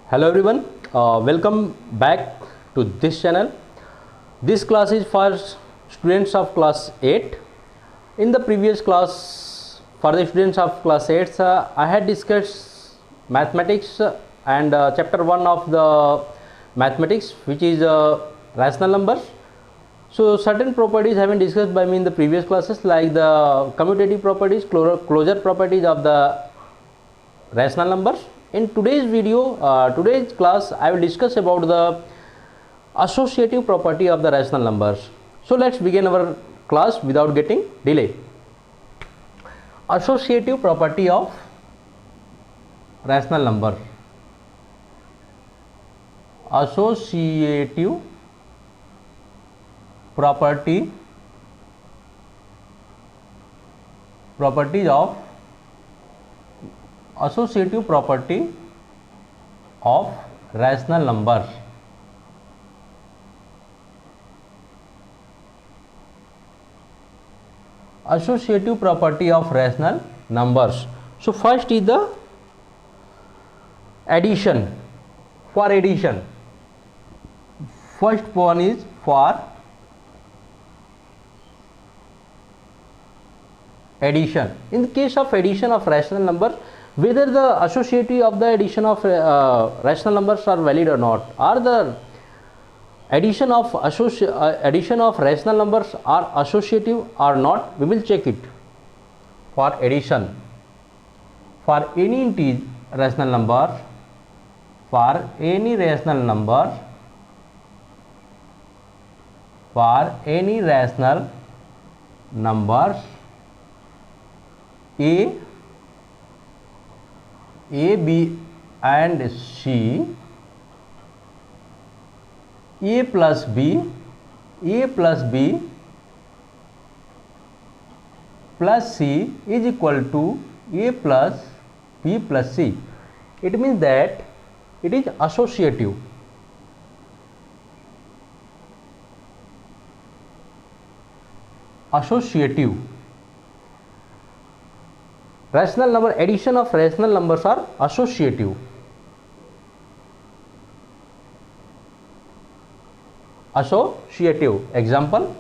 Hello everyone, welcome back to this channel. This class is for students of class 8. In the previous class, for the students of class 8, I had discussed mathematics and chapter 1 of the mathematics, which is rational numbers. So certain properties have been discussed by me in the previous classes, like the commutative properties, closure properties of the rational numbers. In today's video, today's class, I will discuss about the associative property of the rational numbers. So let's begin our class without getting delay. Associative property of rational number. Associative properties of associative property of rational numbers. Associative property of rational numbers. So first is the addition. For addition, first one is for addition. In the case of addition of rational numbers, whether the associative of the addition of rational numbers are valid or not, or the addition of rational numbers are associative or not, we will check it. For addition, for any rational number, for any rational number, for any rational numbers A, B and C, A plus B plus C is equal to A plus B plus C. It means that it is associative. Associative. Rational number, addition of rational numbers are associative. Associative. Example,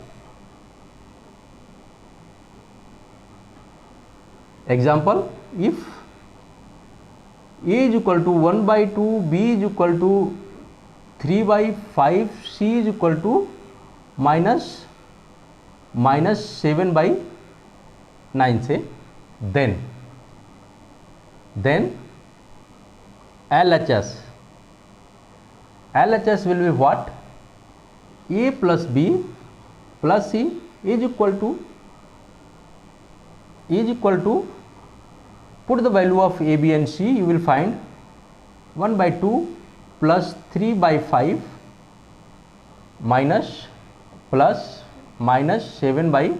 if A is equal to 1 by 2, B is equal to 3 by 5, C is equal to minus 7 by 9, say, then LHS will be what? A plus B plus C is equal to put the value of A, B and C, you will find 1 by 2 plus 3 by 5 minus 7 by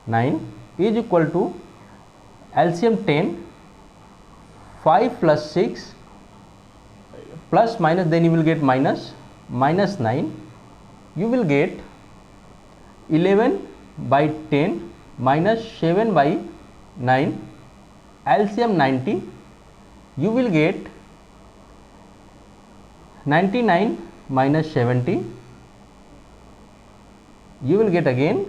9 is equal to LCM 10, 5 plus 6 plus minus, then you will get minus 9, you will get 11 by 10 minus 7 by 9, LCM 90, you will get 99 minus 70, you will get again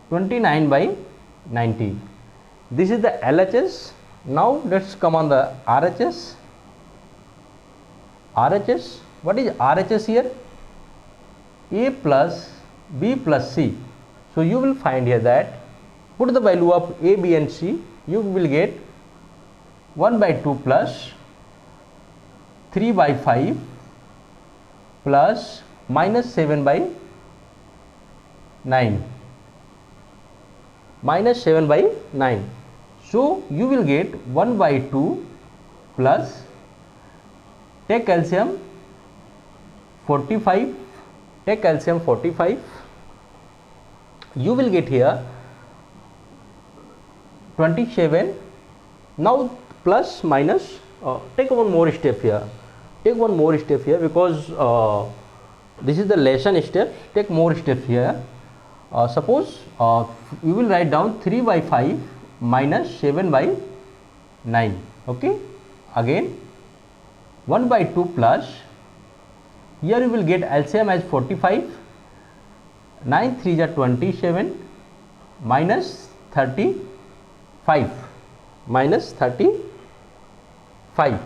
29 by 90. This is the LHS. Now let's come on the RHS. What is RHS here? A plus B plus C. So you will find here that put the value of A, B and C, you will get 1 by 2 plus 3 by 5 plus minus 7 by 9. Minus 7 by 9. So you will get 1 by 2 plus, take LCM 45, you will get here 27. Now plus minus, take one more step here, because this is the lesson step. Take more step here. Suppose we will write down 3 by 5 minus 7 by 9. Okay, again 1 by 2 plus, here you will get LCM as 45, 9 3 are 27 minus 35, minus 35.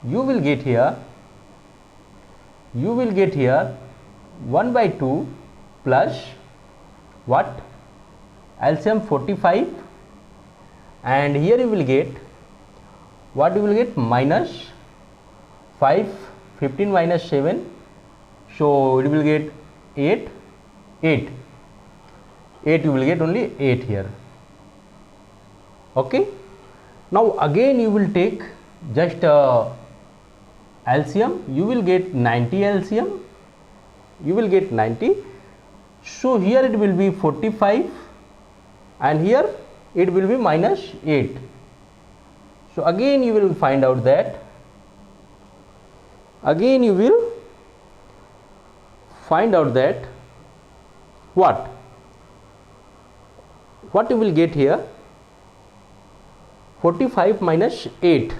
You will get here 1 by 2 plus what? LCM 45, and here you will get what? You will get minus 5, 15 minus 7, so it will get 8, 8 you will get only 8 here. Okay, now again you will take just LCM, you will get 90 LCM, you will get 90, so here it will be 45 and here it will be minus 8. So again you will find out that, again you will find out that what you will get here, 45 minus 8.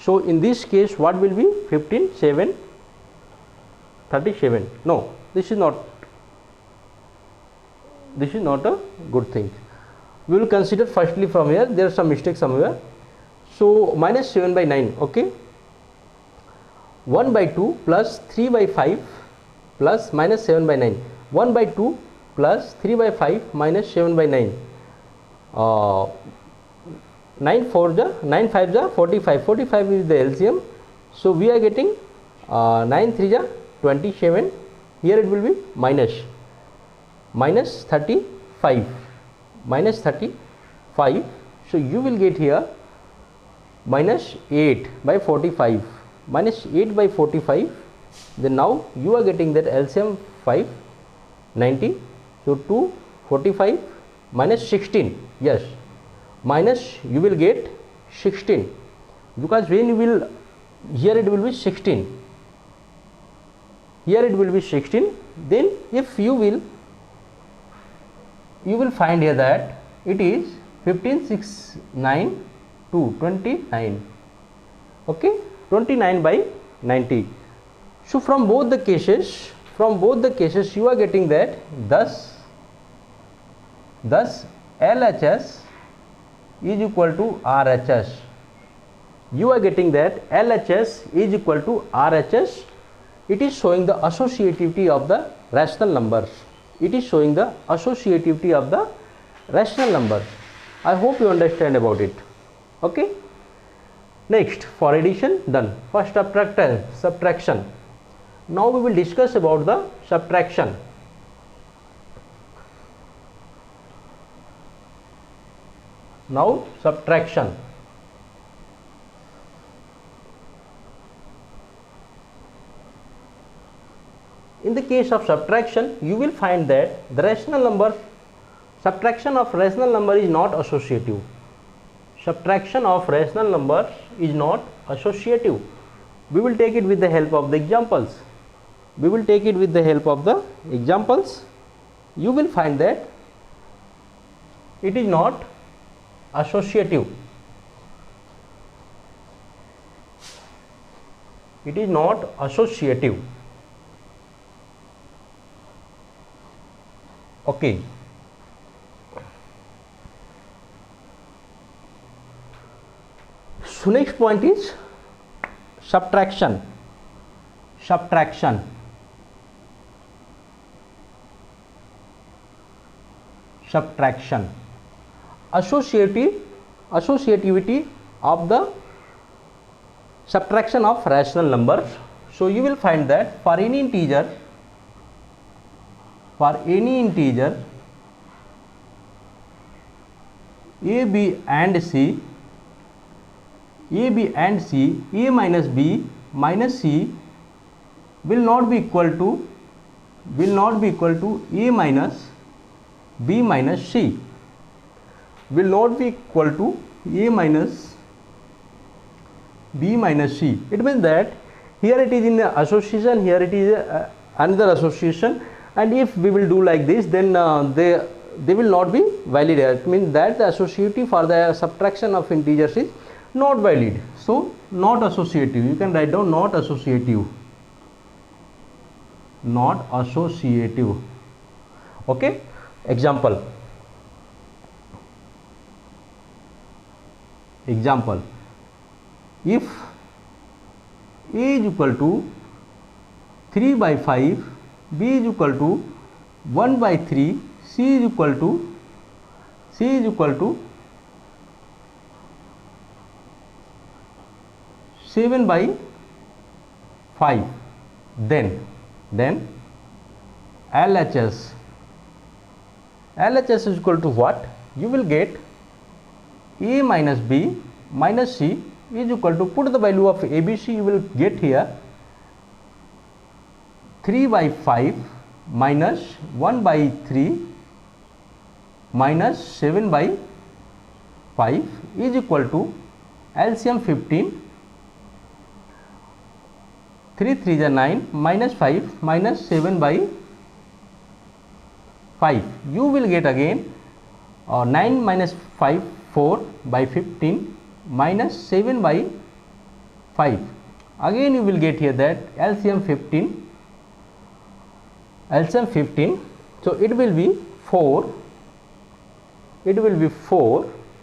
So in this case what will be 15, 7, 37. No, this is not a good thing. We will consider firstly from here, there is some mistake somewhere. So minus 7 by 9, okay, 1 by 2 plus 3 by 5 plus minus 7 by 9, 1 by 2 plus 3 by 5 minus 7 by 9, 9 4 ja 9 5 ja 45, 45 is the LCM, so we are getting 9 3 ja 27, here it will be minus 35, minus 35, so you will get here minus 8 by 45, minus 8 by 45, then now you are getting that LCM 5, 90, so 2, 45 minus 16, yes, minus you will get 16, because when you will, here it will be 16, here it will be 16, then if you will find here that it is 15 6 9 2 29, okay, 29 by 90. So from both the cases you are getting that thus LHS is equal to RHS. You are getting that LHS is equal to RHS. It is showing the associativity of the rational numbers. It is showing the associativity of the rational numbers. I hope you understand about it. Okay. Next, for addition done. First subtraction. Now we will discuss about the subtraction. Now subtraction. In the case of subtraction, you will find that the rational number, subtraction of rational number is not associative. Subtraction of rational numbers is not associative. We will take it with the help of the examples. You will find that it is not associative. It is not associative. Okay. So next point is subtraction. Associativity of the subtraction of rational numbers. So you will find that for any integer a, b and c, a minus b minus c will not be equal to a minus b minus c, will not be equal to a minus b minus c. It means that here it is in association, here it is another association, and if we will do like this, then they will not be valid. It means that the associativity for the subtraction of integers is not valid. So not associative, you can write down not associative, not associative. Okay, example, if A is equal to 3 by 5, B is equal to 1 by 3, C is equal to 7 by 5, then LHS is equal to what? You will get A minus B minus C is equal to, put the value of ABC, you will get here 3 by 5 minus 1 by 3 minus 7 by 5 is equal to LCM 15, 3 3 is 9 minus 5 minus 7 by 5. You will get again 9 minus 5, 4 by 15 minus 7 by 5. Again you will get here that LCM 15. So it will be 4.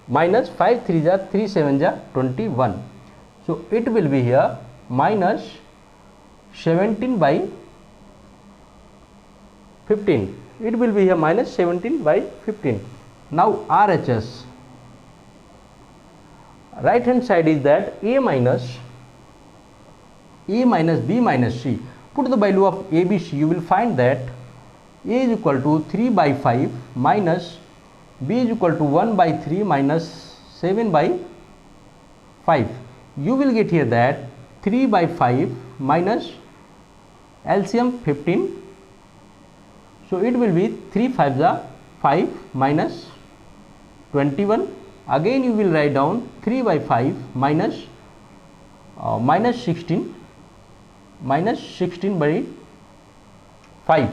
Minus 5 3 is 3 7 is 21. So it will be here minus 17 by 15. It will be here minus 17 by 15. Now RHS, right hand side is that A minus B minus C. Put the value of ABC, you will find that A is equal to 3 by 5 minus B is equal to 1 by 3 minus 7 by 5. You will get here that 3 by 5 minus LCM 15. So it will be 3 5 is 5 minus 21. Again you will write down 3 by 5 minus 16 by 5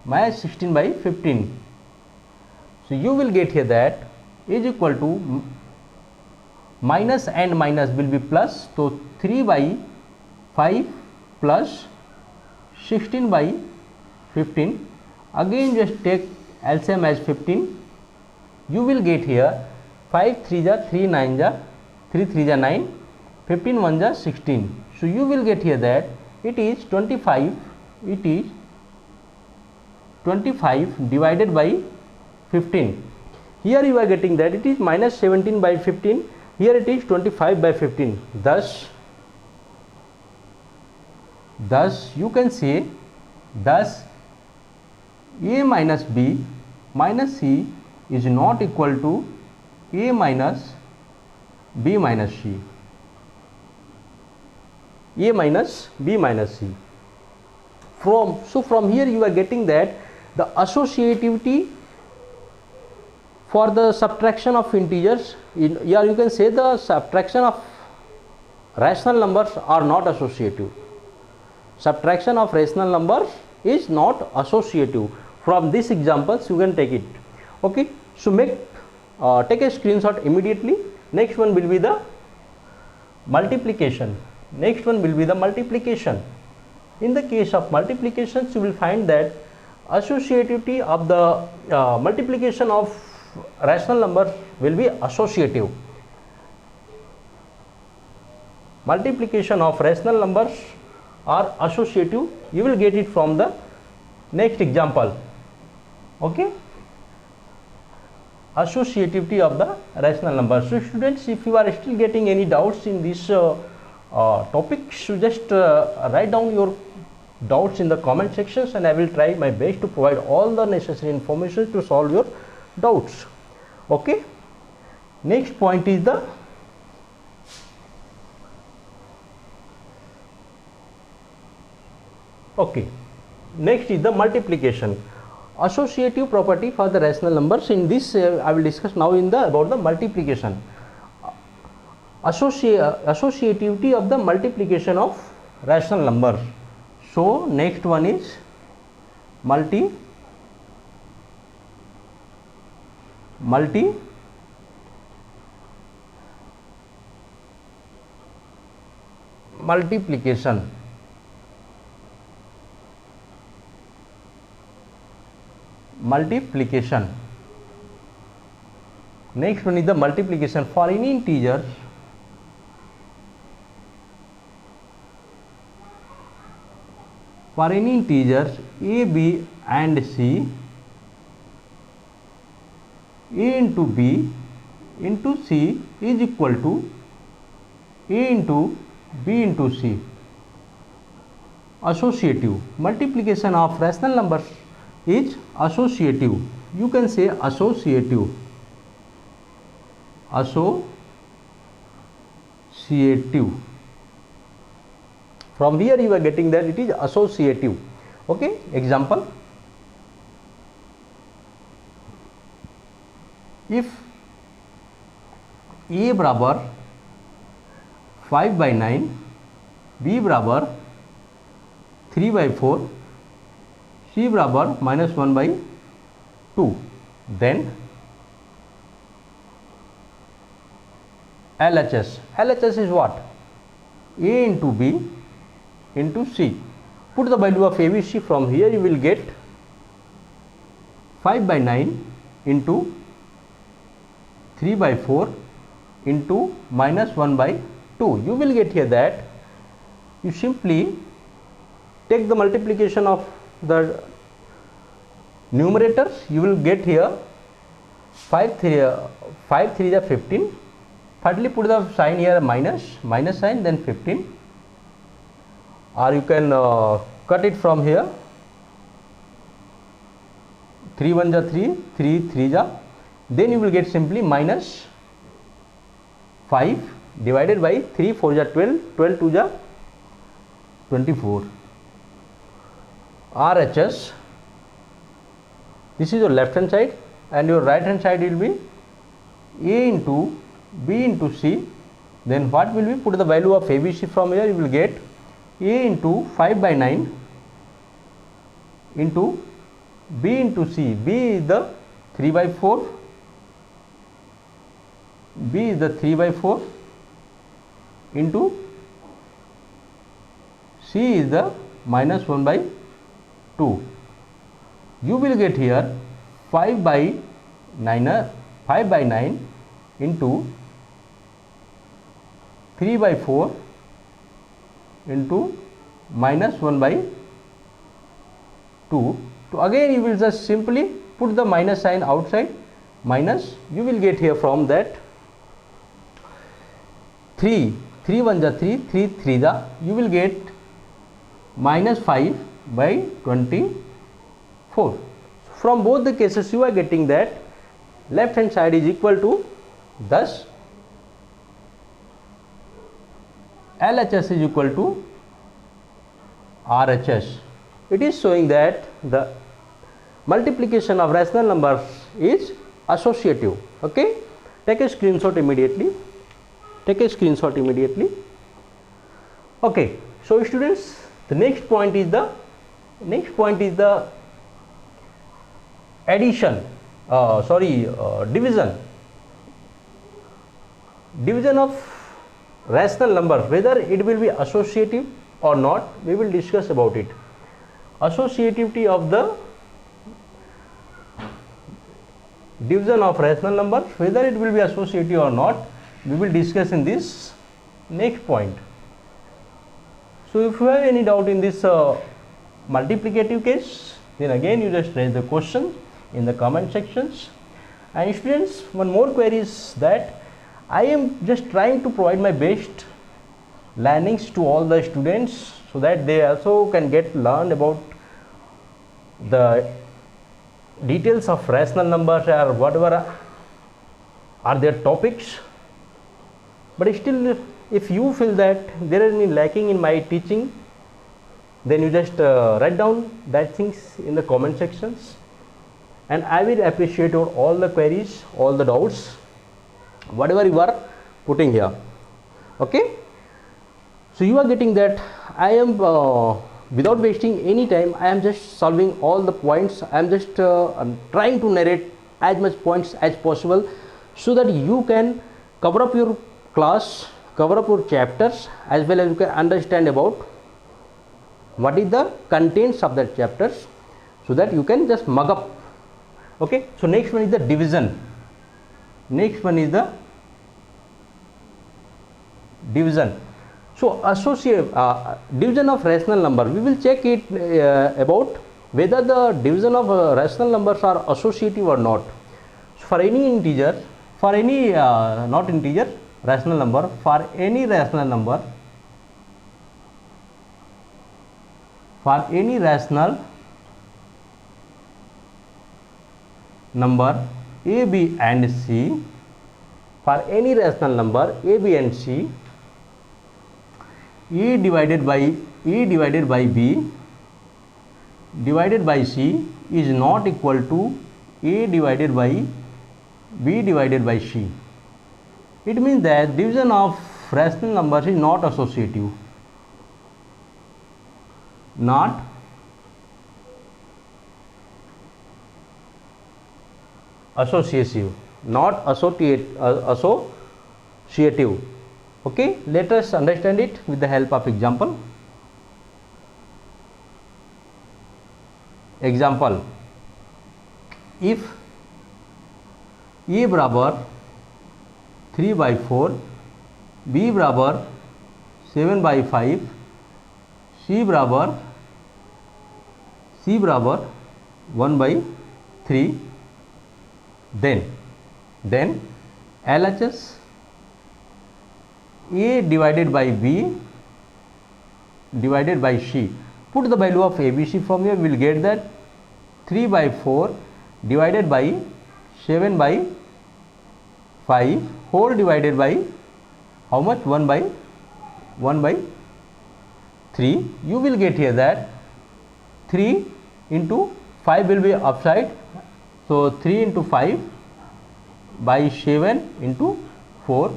minus 16 by 15. So you will get here that is equal to minus and minus will be plus. So 3 by 5 plus 16 by 15. Again just take LCM as 15. You will get here 5 3 is 3 9 is 3 3 is 9, 15 1 is 16. So you will get here that it is 25. It is 25 divided by 15. Here you are getting that it is minus 17 by 15. Here it is 25 by 15. Thus you can say thus A minus B minus C is not equal to A minus B minus C. A minus B minus C. From here you are getting that the associativity for the subtraction of integers, here you can say the subtraction of rational numbers are not associative. Subtraction of rational numbers is not associative. From these examples you can take it. Okay, so take a screenshot immediately. Next one will be the multiplication. In the case of multiplications, you will find that associativity of the multiplication of rational number will be associative. Multiplication of rational numbers are associative. You will get it from the next example. Okay, associativity of the rational numbers. So students, if you are still getting any doubts in this topic, so just write down your doubts in the comment sections and I will try my best to provide all the necessary information to solve your doubts. Okay, next point is the multiplication. Associative property for the rational numbers. In this I will discuss now about the multiplication. Associativity of the multiplication of rational numbers. So next one is multiplication. Next one is the multiplication for any integers a, b and c, a into b into c is equal to a into b into c. Associative. Multiplication of rational numbers is associative. You can say associative. From here you are getting that it is associative. Okay, example. If a बराबर 5/9, b बराबर 3/4, c बराबर -1/2, then LHS is what? A into b into c. Put the value of ABC. From here you will get 5/9 into 3/4 into -1/2. You will get here that you simply take the multiplication of the numerators. You will get here 5 3 is 15. Thirdly, put the sign here minus sign, then 15, or you can cut it from here. 3 1 ja 3, 3 3 ja, then you will get simply minus 5 divided by 3 4 ja 12, 12 2 ja 24. RHS. This is your left hand side, and your right hand side will be A into B into C. Then what will be? Put the value of ABC from here. You will get A into 5/9 into B into C. B is the 3/4. B is the 3/4 into C is the -1/2. You will get here 5/9 into 3/4 into -1/2. So again you will just simply put the minus sign outside, minus. You will get here from that 3 1 ja 3, 3 3 ja, you will get -5/24. From both the cases you are getting that left hand side is equal to, thus LHS is equal to RHS. It is showing that the multiplication of rational numbers is associative. Okay, take a screenshot immediately. Okay, so students, the next point is the addition, division of rational number, whether it will be associative or not. We will discuss about it. Associativity of the division of rational numbers, whether it will be associative or not, we will discuss in this next point. So if you have any doubt in this multiplicative case, then again you just raise the question in the comment sections. And students, one more query is that I am just trying to provide my best learnings to all the students, so that they also can get learned about the details of rational numbers or whatever are their topics. But still, if you feel that there is any lacking in my teaching, then you just write down that things in the comment sections, and I will appreciate all the queries, all the doubts, whatever you are putting here. Okay, so you are getting that I am without wasting any time, I am just solving all the points. I am just trying to narrate as much points as possible, so that you can cover up your class, cover up your chapters as well as you can understand about what is the contents of that chapters, so that you can just mug up. Okay, so next one is the division. Next one is the division. So division of rational number, we will check it about whether the division of rational numbers are associative or not. So for any integer, for any not integer, rational number, for any rational number, for any rational number a, b and c, for any rational number a, b and c, e divided by b divided by c is not equal to a divided by b divided by c. It means that division of rational numbers is not associative, not associative, not associative. Okay, let us understand it with the help of example. Example, if a बराबर 3/4, b बराबर 7/5, c बराबर 1/3, then LHS a divided by b divided by c. Put the value of ABC from here, we will get that 3/4 divided by 7/5 whole divided by how much? 1/3. You will get here that 3 into 5 will be upside, so 3 into 5 by 7 into 4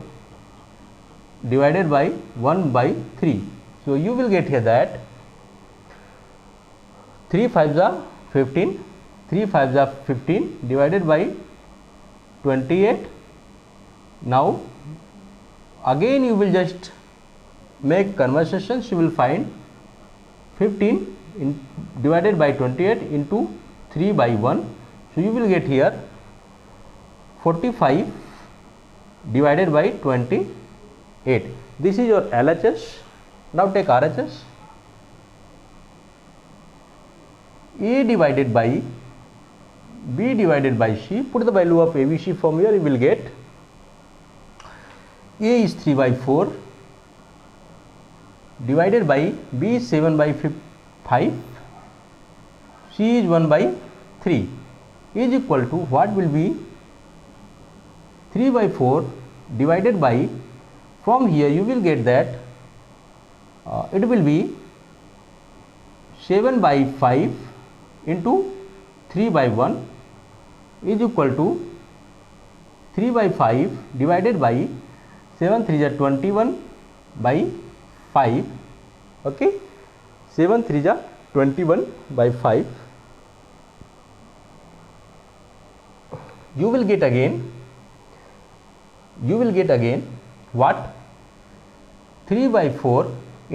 divided by 1/3. So you will get here that 3 5s are 15, 3 5s are 15 divided by 28. Now again you will just make conversions, you will find 15 divided by 28 into 3/1. So you will get here 45 divided by 28. This is your LHS. Now take RHS. A divided by b divided by c. Put the value of ABC from here, you will get a is 3/4 divided by b is 7/5, c is 1/3 is equal to what will be 3/4 divided by, from here you will get that it will be 7/5 into 3/1 is equal to 3/5 divided by 7 3s are 21/5. Okay, 7 3s are 21/5. You will get again what? 3/4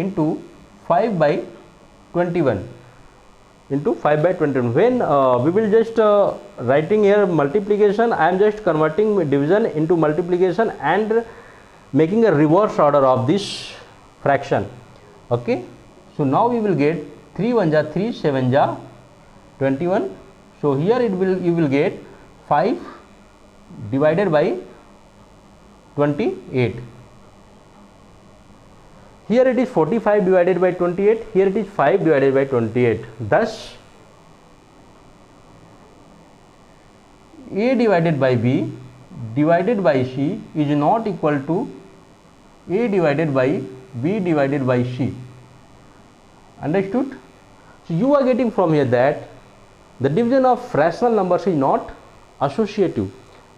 into 5/21 into 5/21. When we will just writing here multiplication, I am just converting division into multiplication and making a reverse order of this fraction. Okay, so now we will get 3 1s are 3, 7s are 21. So here you will get 5 divided by 28. Here it is 45 divided by 28, here it is 5 divided by 28. Thus a divided by b divided by c is not equal to a divided by b divided by c. Understood? So you are getting from here that the division of rational numbers is not associative.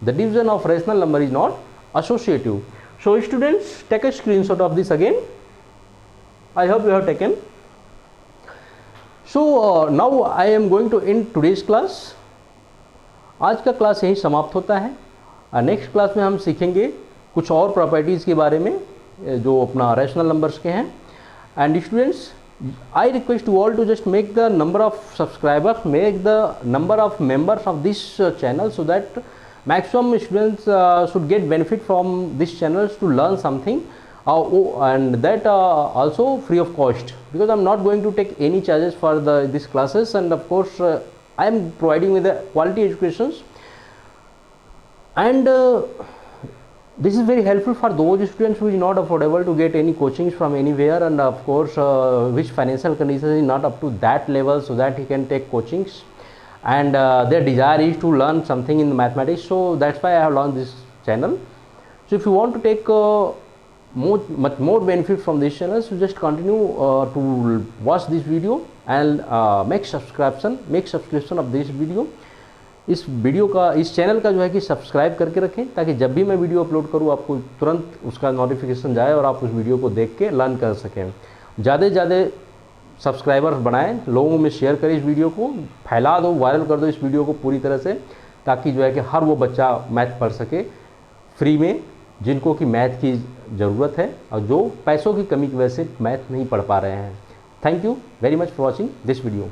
The division of rational number is not associative. So students, take a screenshot of this again. I hope you have taken. So now I am going to end today's class. आज का class यहीं समाप्त होता है। Next class में हम सीखेंगे कुछ और प्रॉपर्टीज़ के बारे में जो अपना रैशनल नंबर्स के हैं। And students, I request you all to just make the number of subscribers, make the number of members of this channel, so that maximum students should get benefit from this channels to learn something, and that also free of cost, because I'm not going to take any charges for these classes, and of course I am providing with the quality educations. And this is very helpful for those students who is not affordable to get any coachings from anywhere, and of course which financial condition is not up to that level, so that he can take coachings, and their desire is to learn something in mathematics. So that's why I have launched this channel. So if you want to take much more benefit from this channel, so just continue to watch this video and make subscription of this video. इस video का, इस channel का जो है कि subscribe करके रखें, ताकि जब भी मैं वीडियो अपलोड करूँ आपको तुरंत उसका नोटिफिकेशन जाए और आप उस वीडियो को देख के लर्न कर सकें। ज़्यादा से ज़्यादा सब्सक्राइबर्स बनाएं, लोगों में शेयर करें इस वीडियो को, फैला दो, वायरल कर दो इस वीडियो को पूरी तरह से, ताकि जो है कि हर वो बच्चा मैथ पढ़ सके फ्री में, जिनको कि मैथ की ज़रूरत है और जो पैसों की कमी की वजह से मैथ नहीं पढ़ पा रहे हैं। Thank you very much for watching this video.